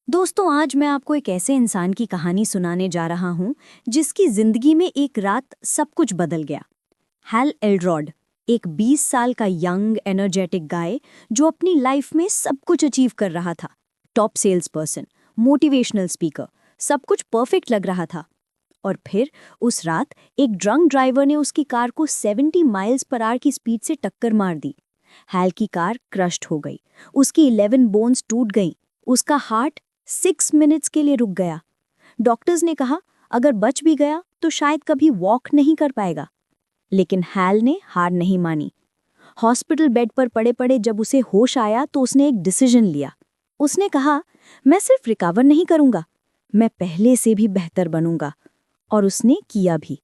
दोस्तों, आज मैं आपको एक ऐसे इंसान की कहानी सुनाने जा रहा हूं जिसकी जिंदगी में एक रात सब कुछ बदल गया। हैल एल्ड्रॉड, एक 20 साल का यंग एनर्जेटिक गाय जो अपनी लाइफ में सब कुछ अचीव कर रहा था। Top sales person, motivational speaker, सब कुछ परफेक्ट लग रहा था। और फिर उस रात एक ड्रंक ड्राइवर ने उसकी कार को 70 माइल्स पर आवर की स्पीड से टक्कर मार दी। हैल की कार क्रश्ड हो गई, उसकी 11 बोन्स टूट गईं, उसका हार्ट 6 मिनट्स के लिए रुक गया। डॉक्टर्स ने कहा अगर बच भी गया तो शायद कभी वॉक नहीं कर पाएगा। लेकिन हैल ने हार नहीं मानी। हॉस्पिटल बेड पर पड़े पड़े जब उसे होश आया तो उसने एक डिसीजन लिया। उसने कहा, मैं सिर्फ रिकवर नहीं करूंगा, मैं पहले से भी बेहतर बनूंगा। और उसने किया भी।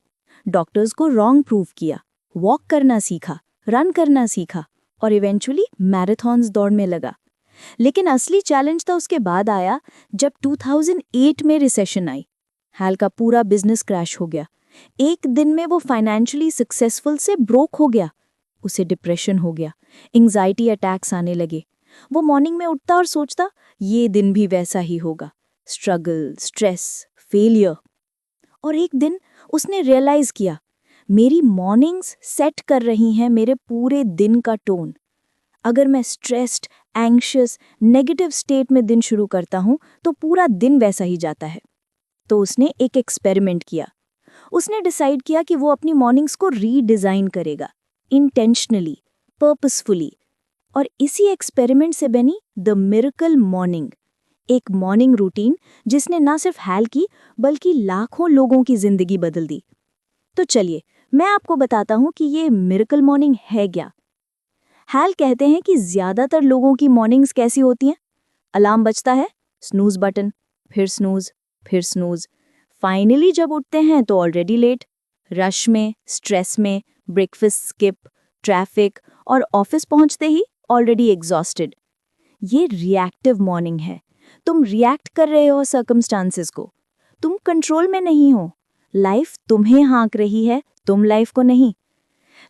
डॉक्टर्स को रॉन्ग प्रूव किया, वॉक करना सीखा, रन करना सीखा और इवेंचुअली मैराथन्स दौड़ने लगा। लेकिन असली चैलेंज तो उसके बाद आया जब 2008 में रिसेशन आई। हैल का पूरा बिजनेस क्रैश हो गया। एक दिन में वो फाइनेंशियली सक्सेसफुल से ब्रोक हो गया। उसे डिप्रेशन हो गया, एंजाइटी अटैक्स आने लगे। वो मॉर्निंग में उठता और सोचता ये दिन भी वैसा ही होगा, स्ट्रगल, स्ट्रेस, फेलियर। और एक दिन उसने रियलाइज किया, मेरी मॉर्निंग्स सेट कर रही हैं मेरे पूरे दिन का टोन। अगर मैं स्ट्रेस्ड, एंग्शियस, नेगेटिव स्टेट में दिन शुरू करता हूं तो पूरा दिन वैसा ही जाता है। तो उसने एक एक्सपेरिमेंट किया। उसने डिसाइड किया कि वो अपनी मॉर्निंग्स को रीडिजाइन करेगा, इंटेंशनली, पर्पसफुली। और इसी एक्सपेरिमेंट से बनी द मिरेकल मॉर्निंग, एक मॉर्निंग रूटीन जिसने ना सिर्फ हैल की बल्कि लाखों लोगों की जिंदगी बदल दी। तो चलिए मैं आपको बताता हूं कि ये मिरेकल मॉर्निंग है क्या। हैल कहते हैं कि ज्यादातर लोगों की मॉर्निंग्स कैसी होती हैं? अलार्म बजता है, स्नूज बटन, फिर स्नूज, फिर स्नूज। फाइनली जब उठते हैं तो ऑलरेडी लेट, रश में, स्ट्रेस में, ब्रेकफास्ट स्किप, ट्रैफिक और ऑफिस पहुंचते ही ऑलरेडी एग्जॉस्टेड। ये रिएक्टिव मॉर्निंग है। तुम रिएक्ट कर रहे हो सर्कमस्टांसेस को। तुम कंट्रोल में नहीं हो। लाइफ तुम्हें हाँक रही है, तुम लाइफ को नहीं।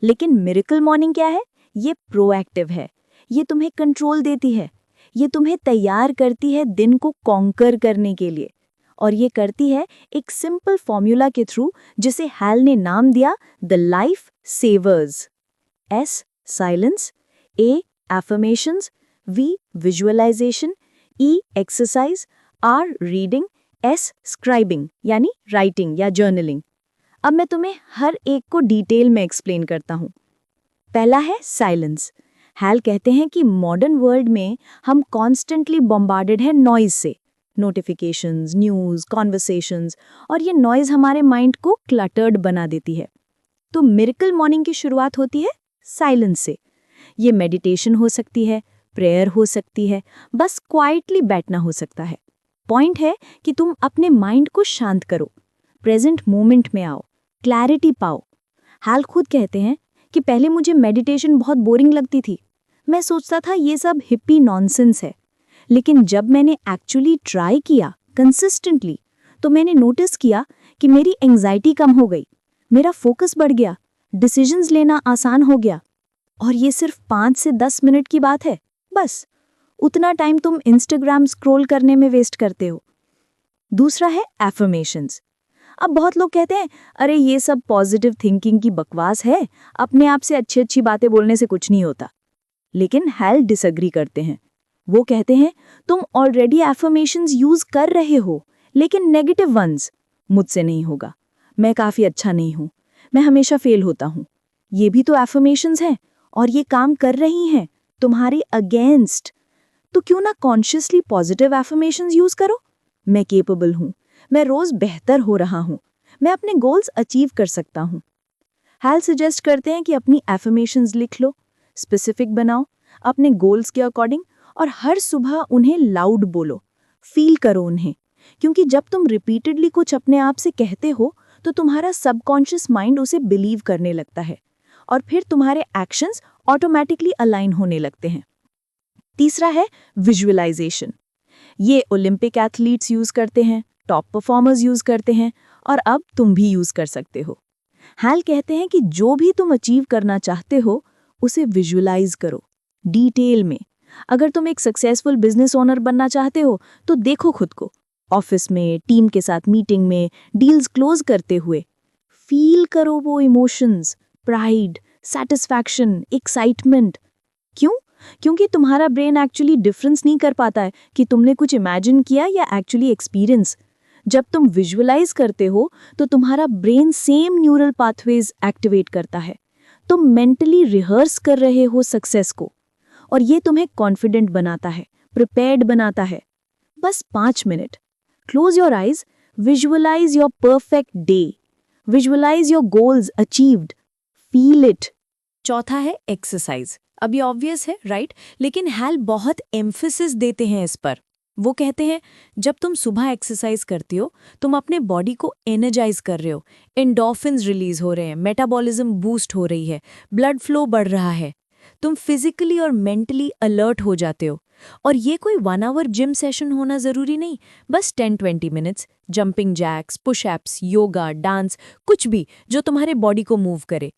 लेकिन मिरेकल मॉर्निंग क्या है? ये प्रोएक्टिव है। ये तुम्हें कंट्रोल देती है। ये तुम्हें तैयार करती है दिन को कॉन्कर करने के लिए। और ये करती है एक सिंपल फॉर्मूला के थ्रू जिसे हैल ने नाम दिया the life savers. S silence, A affirmations, V visualisation, E exercise, R reading, S scribing यानी राइटिंग या जर्नलिंग। अब मैं तुम्हें हर एक को डिटेल में एक्सप्लेन करता हूँ। पहला है साइलेंस। हैल कहते हैं कि मॉडर्न वर्ल्ड में हम कॉन्स्टेंटली बॉम्बार्डेड हैं नॉइज से, नोटिफिकेशंस, न्यूज़, कॉन्वर्सेशंस, और ये नॉइज हमारे माइंड को क्लटर्ड बना देती है। तो मिरेकल मॉर्निंग की शुरुआत होती है साइलेंस से। ये मेडिटेशन हो सकती है, प्रेयर हो सकती है, बस क्वाइटली बैठना हो सकता है। पॉइंट है कि तुम अपने माइंड को शांत करो, प्रेजेंट मोमेंट में आओ, क्लैरिटी पाओ। हैल खुद कहते हैं कि पहले मुझे मेडिटेशन बहुत बोरिंग लगती थी। मैं सोचता था ये सब हिप्पी नॉनसेंस है। लेकिन जब मैंने एक्चुअली ट्राई किया कंसिस्टेंटली, तो मैंने नोटिस किया कि मेरी एंजाइटी कम हो गई, मेरा फोकस बढ़ गया, डिसीजंस लेना आसान हो गया। और ये सिर्फ 5 से 10 मिनट की बात है। बस उतना टाइम तुम इंस्टाग्राम स्क्रॉल करने में वेस्ट करते हो। दूसरा है एफर्मेशंस। अब बहुत लोग कहते हैं अरे ये सब पॉजिटिव थिंकिंग की बकवास है, अपने आप से अच्छी अच्छी बातें बोलने से कुछ नहीं होता। लेकिन हैल डिसएग्री करते हैं। वो कहते हैं तुम ऑलरेडी एफर्मेशंस यूज कर रहे हो, लेकिन नेगेटिव वंस। मुझसे नहीं होगा, मैं काफी अच्छा नहीं हूं, मैं हमेशा फेल होता हूं। ये भी तो एफर्मेशंस हैं और ये काम कर रही हैं तुम्हारे अगेंस्ट। तो क्यों ना कॉन्शियसली पॉजिटिव एफर्मेशंस यूज करो। मैं केपेबल हूं, मैं रोज बेहतर हो रहा हूं, मैं अपने गोल्स अचीव कर सकता हूं। हैल सजेस्ट करते हैं कि अपनी एफर्मेशंस लिख लो, स्पेसिफिक बनाओ अपने गोल्स के अकॉर्डिंग, और हर सुबह उन्हें लाउड बोलो, फील करो उन्हें। क्योंकि जब तुम रिपीटेडली कुछ अपने आप से कहते हो तो तुम्हारा सबकॉन्शियस माइंड उसे बिलीव करने लगता है और फिर तुम्हारे एक्शंस ऑटोमेटिकली अलाइन होने लगते हैं। तीसरा है विजुअलाइजेशन। ये ओलंपिक एथलीट्स यूज करते हैं, टॉप परफॉर्मर्स यूज करते हैं, और अब तुम भी यूज कर सकते हो। हैल कहते हैं कि जो भी तुम अचीव करना चाहते हो उसे विजुअलाइज करो, डिटेल में। अगर तुम एक सक्सेसफुल बिजनेस ओनर बनना चाहते हो तो देखो खुद को ऑफिस में, टीम के साथ मीटिंग में, डील्स क्लोज करते हुए। फील करो वो इमोशंस, प्राइड, सेटिस्फैक्शन, एक्साइटमेंट। क्यों? क्योंकि तुम्हारा ब्रेन एक्चुअली डिफरेंस नहीं कर पाता है कि तुमने कुछ इमेजिन किया या एक्चुअली एक्सपीरियंस। जब तुम विजुअलाइज करते हो तो तुम्हारा brain same neural pathways activate करता है। तुम मेंटली रिहर्स कर रहे हो सक्सेस को, और ये तुम्हें कॉन्फिडेंट बनाता है, प्रिपेयर्ड बनाता है। बस 5 minute, close your eyes, visualise your perfect day, visualise your goals achieved, feel it. चौथा है एक्सरसाइज। अभी ऑब्वियस है, राइट? लेकिन हैल बहुत एम्फेसिस देते हैं इस पर। वो कहते हैं जब तुम सुबह एक्सरसाइज करती हो तुम अपने बॉडी को एनर्जाइज कर रहे हो, एंडोर्फिन्स रिलीज हो रहे हैं, मेटाबॉलिज्म बूस्ट हो रही है, ब्लड फ्लो बढ़ रहा है, तुम फिजिकली और मेंटली अलर्ट हो जाते हो। और ये कोई 1 आवर जिम सेशन होना ज़रूरी नहीं, बस 10-20 minutes, jumping jacks, push apps, yoga, dance, कुछ भी जो तुम्हारे बॉडी को मूव करे।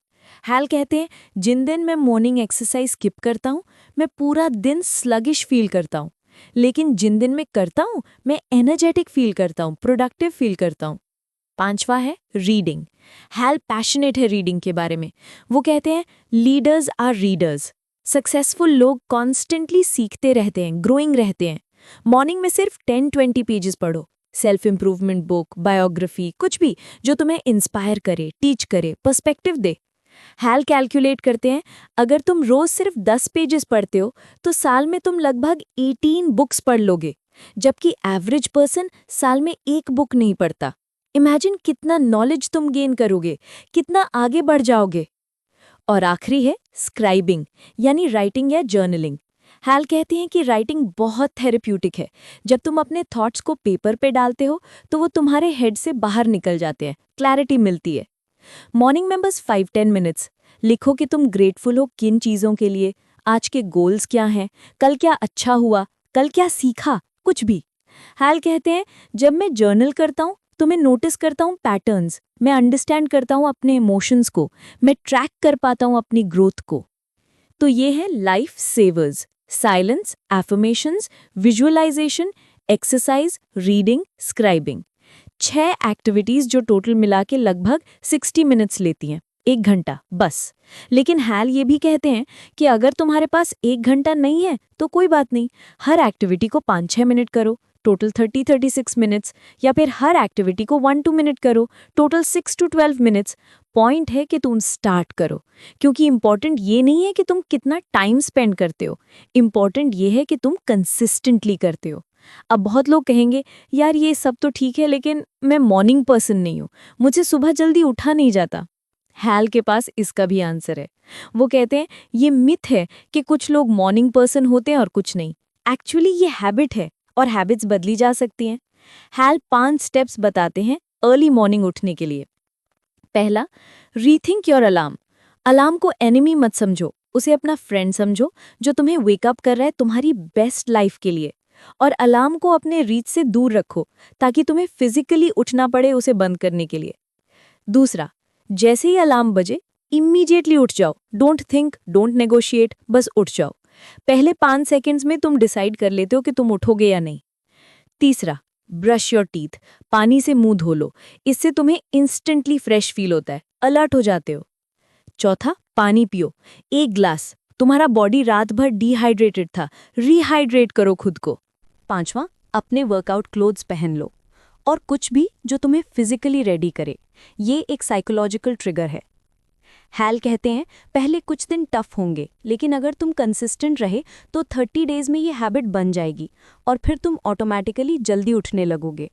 हैल कहते हैं जिन दिन मैं मॉर्निंग एक्सरसाइज स्किप करता हूँ मैं पूरा दिन स्लगिश फील करता हूँ, लेकिन जिन दिन मैं करता हूँ मैं एनर्जेटिक फील करता हूँ, प्रोडक्टिव फील करता हूँ। 5वां है रीडिंग। हैल पैशनेट है रीडिंग के बारे में। वो कहते हैं लीडर्स आर रीडर्स। सक्सेसफुल लोग कॉन्स्टेंटली सीखते रहते हैं, ग्रोइंग रहते हैं। मॉर्निंग में सिर्फ 10-20 पेजेस पढ़ो, सेल्फ इंप्रूवमेंट बुक, बायोग्राफी, कुछ भी जो तुम्हें इंस्पायर करे, टीच करे, पर्सपेक्टिव दे। हैल कैलकुलेट करते हैं अगर तुम रोज सिर्फ 10 पेजेस पढ़ते हो तो साल में तुम लगभग 18 बुक्स पढ़ लोगे, जबकि एवरेज पर्सन साल में 1 बुक नहीं पढ़ता। इमेजिन कितना नॉलेज तुम गेन करोगे, कितना आगे बढ़ जाओगे। और आखिरी है स्क्राइबिंग, यानी राइटिंग या जर्नलिंग। हैल कहते हैं कि राइटिंग बहुत थेरेप्यूटिक है। जब तुम अपने थॉट्स को पेपर पे डालते हो तो वो तुम्हारे हेड से बाहर निकल जाते हैं, क्लैरिटी मिलती है। मॉर्निंग में बस 5-10 मिनट्स लिखो कि तुम ग्रेटफुल हो किन चीज़ों के लिए, आज के गोल्स क्या हैं, कल क्या अच्छा हुआ, कल क्या सीखा, कुछ भी। हैल कहते हैं जब मैं जर्नल करता हूँ तो मैं नोटिस करता हूँ पैटर्न्स, मैं अंडरस्टैंड करता हूँ अपने इमोशंस को, मैं ट्रैक कर पाता हूँ अपनी ग्रोथ को। तो ये है life savers: silence, affirmations, visualisation, exercise, reading, scribing. 6 activities जो टोटल मिला के लगभग 60 मिनट्स लेती हैं, 1 घंटा बस। लेकिन हैल ये भी कहते हैं कि अगर तुम्हारे पास 1 घंटा नहीं है तो कोई बात नहीं, हर एक्टिविटी को 5-6 मिनट करो, टोटल 30-36 मिनट्स, या फिर हर एक्टिविटी को 1-2 मिनट करो, टोटल 6-12 मिनट्स। पॉइंट है कि तुम स्टार्ट करो, क्योंकि इंपॉर्टेंट ये नहीं है कि तुम कितना टाइम स्पेंड करते हो, इंपॉर्टेंट ये है कि तुम कंसिस्टेंटली करते हो। अब बहुत लोग कहेंगे यार ये सब तो ठीक है लेकिन मैं मॉर्निंग पर्सन नहीं हूँ, मुझे सुबह जल्दी उठा नहीं जाता। हैल के पास इसका भी आंसर है। वो कहते हैं ये मिथ है कि कुछ लोग मॉर्निंग पर्सन होते हैं और कुछ नहीं। एक्चुअली ये हैबिट है और हैबिट्स बदली जा सकती हैं। हैल 5 स्टेप्स बताते हैं अर्ली मॉर्निंग उठने के लिए। पहला, रीथिंक योर अलार्म। अलार्म को एनिमी मत समझो, उसे अपना फ्रेंड समझो जो तुम्हें वेकअप कर रहा है तुम्हारी बेस्ट लाइफ के लिए। और अलार्म को अपने रीच से दूर रखो ताकि तुम्हें फिजिकली उठना पड़े उसे बंद करने के लिए। दूसरा, जैसे ही अलार्म बजे इमीडिएटली उठ जाओ, डोंट थिंक, डोंट नेगोशिएट, बस उठ जाओ। पहले 5 सेकंड्स में तुम डिसाइड कर लेते हो कि तुम उठोगे या नहीं। तीसरा, ब्रश योर टीथ, पानी से मुंह धो लो, इससे तुम्हें इंस्टेंटली फ्रेश फील होता है, अलर्ट हो जाते हो। चौथा, पानी पियो, 1 ग्लास, तुम्हारा बॉडी रात भर डिहाइड्रेटेड था, रिहाइड्रेट करो खुद को। 5वां, अपने वर्कआउट क्लोथ्स पहन लो, और कुछ भी जो तुम्हें फिजिकली रेडी करे। ये एक साइकोलॉजिकल ट्रिगर है। हैल कहते हैं पहले कुछ दिन टफ होंगे, लेकिन अगर तुम कंसिस्टेंट रहे तो 30 डेज में ये हैबिट बन जाएगी और फिर तुम ऑटोमेटिकली जल्दी उठने लगोगे।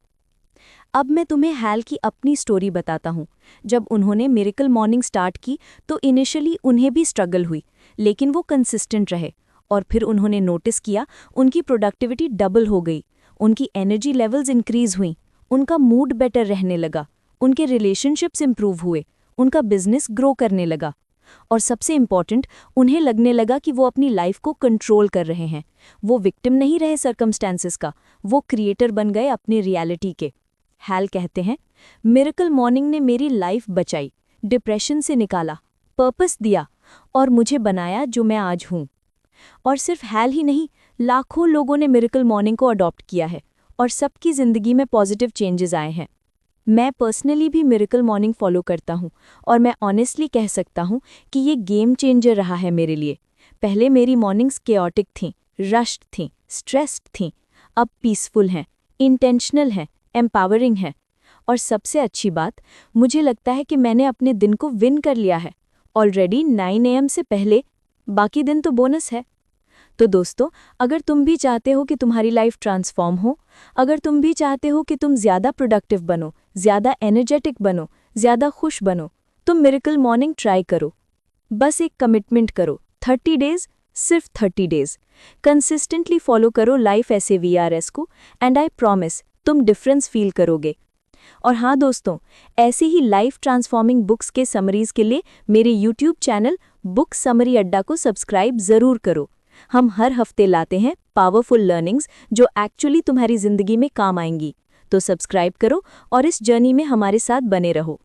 अब मैं तुम्हें हैल की अपनी स्टोरी बताता हूँ। जब उन्होंने मिरेकल मॉर्निंग स्टार्ट की तो इनिशियली उन्हें भी स्ट्रगल हुई, लेकिन वो कंसिस्टेंट रहे और फिर उन्होंने नोटिस किया उनकी प्रोडक्टिविटी डबल हो गई, उनकी एनर्जी लेवल्स इंक्रीज हुई, उनका मूड बेटर रहने लगा, उनके रिलेशनशिप्स इंप्रूव हुए, उनका बिजनेस ग्रो करने लगा। और सबसे इम्पॉर्टेंट, उन्हें लगने लगा कि वो अपनी लाइफ को कंट्रोल कर रहे हैं। वो विक्टिम नहीं रहे सर्कमस्टेंसेस का, वो क्रिएटर बन गए अपनी रियलिटी के। हैल कहते हैं मिरेकल मॉर्निंग ने मेरी लाइफ बचाई, डिप्रेशन से निकाला, पर्पस दिया और मुझे बनाया जो मैं आज हूँ। और सिर्फ हैल ही नहीं, लाखों लोगों ने मिरेकल मॉर्निंग को अडॉप्ट किया है और सबकी ज़िंदगी में पॉजिटिव चेंजेस आए हैं। मैं पर्सनली भी मिरेकल मॉर्निंग फॉलो करता हूँ और मैं ऑनेस्टली कह सकता हूँ कि ये गेम चेंजर रहा है मेरे लिए। पहले मेरी मॉर्निंग्स केओटिक थीं, रश्ड थीं, स्ट्रेस्ड थीं। अब पीसफुल हैं, इंटेंशनल हैं, एम्पावरिंग हैं। और सबसे अच्छी बात, मुझे लगता है कि मैंने अपने दिन को विन कर लिया है ऑलरेडी 9 AM से पहले। बाकी दिन तो बोनस है। तो दोस्तों, अगर तुम भी चाहते हो कि तुम्हारी लाइफ ट्रांसफॉर्म हो, अगर तुम भी चाहते हो कि तुम ज़्यादा प्रोडक्टिव बनो, ज़्यादा एनर्जेटिक बनो, ज़्यादा खुश बनो, तुम मिरेकल मॉर्निंग ट्राई करो। बस एक कमिटमेंट करो, 30 डेज, सिर्फ 30 डेज कंसिस्टेंटली फॉलो करो लाइफ ऐसे VRS को, एंड आई प्रॉमिस तुम डिफरेंस फील करोगे। और हाँ दोस्तों, ऐसी ही लाइफ ट्रांसफॉर्मिंग बुक्स के समरीज के लिए मेरे YouTube चैनल बुक समरी अड्डा को सब्सक्राइब ज़रूर करो। हम हर हफ्ते लाते हैं पावरफुल लर्निंग्स जो एक्चुअली तुम्हारी ज़िंदगी में काम आएंगी। तो सब्सक्राइब करो और इस जर्नी में हमारे साथ बने रहो।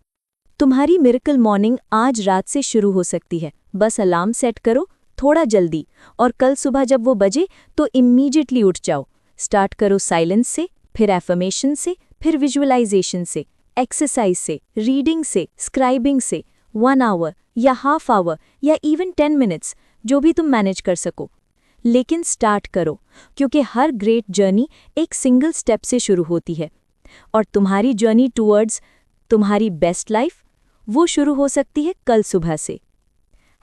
तुम्हारी मिरेकल मॉर्निंग आज रात से शुरू हो सकती है। बस अलार्म सेट करो थोड़ा जल्दी, और कल सुबह जब वो बजे तो इमीडिएटली उठ जाओ। स्टार्ट करो साइलेंस से, फिर एफर्मेशन से, फिर विजुअलाइजेशन से, एक्सरसाइज से, रीडिंग से, स्क्राइबिंग से, 1 आवर या हाफ आवर या इवन 10 मिनट्स, जो भी तुम मैनेज कर सको। लेकिन स्टार्ट करो, क्योंकि हर ग्रेट जर्नी एक सिंगल स्टेप से शुरू होती है, और तुम्हारी जर्नी टूवर्ड्स तुम्हारी बेस्ट लाइफ वो शुरू हो सकती है कल सुबह से।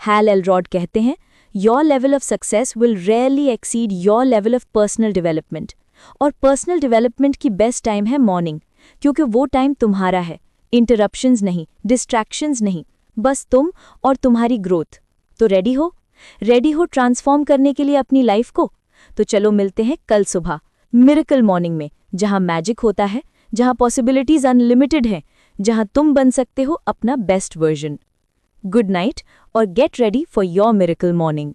हैल एल्रॉड कहते हैं, your level of success will rarely exceed your level of personal development. और पर्सनल डेवलपमेंट की बेस्ट टाइम है मॉर्निंग, क्योंकि वो टाइम तुम्हारा है, इंटरप्शंस नहीं, डिस्ट्रैक्शंस नहीं, बस तुम और तुम्हारी ग्रोथ। तो रेडी हो ट्रांसफॉर्म करने के लिए अपनी लाइफ को? तो चलो मिलते हैं कल सुबह मिरेकल मॉर्निंग में, जहां मैजिक होता है, जहां पॉसिबिलिटीज अनलिमिटेड हैं, जहां तुम बन सकते हो अपना बेस्ट वर्जन। गुड नाइट और get ready for your miracle morning.